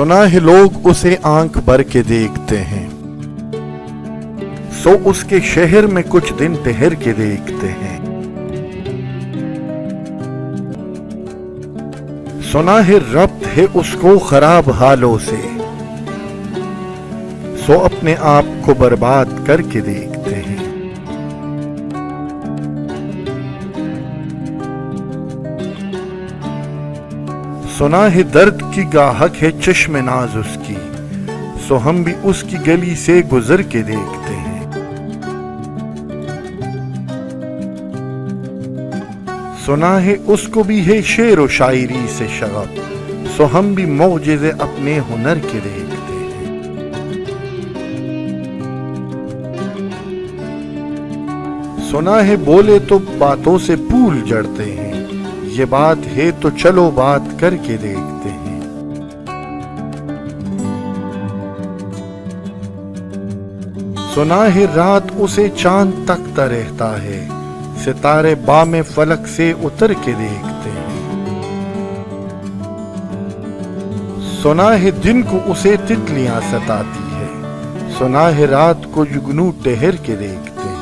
سنا ہے لوگ اسے آنکھ بھر کے دیکھتے ہیں، سو اس کے شہر میں کچھ دن ٹھہر کے دیکھتے ہیں۔ سنا ہے ربط ہے اس کو خراب حالوں سے، سو اپنے آپ کو برباد کر کے دیکھتے ہیں۔ سنا ہے درد کی گاہک ہے چشم ناز اس کی، سو ہم بھی اس کی گلی سے گزر کے دیکھتے ہیں۔ سنا ہے اس کو بھی ہے شعر و شاعری سے شغف، سو ہم بھی معجزے اپنے ہنر کے دیکھتے ہیں۔ سنا ہے بولے تو باتوں سے پھول جڑتے ہیں، یہ بات ہے تو چلو بات کر کے دیکھتے ہیں۔ سنا ہے رات اسے چاند تکتا رہتا ہے، ستارے بام فلک سے اتر کے دیکھتے ہیں۔ سنا ہے دن کو اسے تتلیاں ستاتی ہے، سنا ہے رات کو جگنو ٹہر کے دیکھتے ہیں۔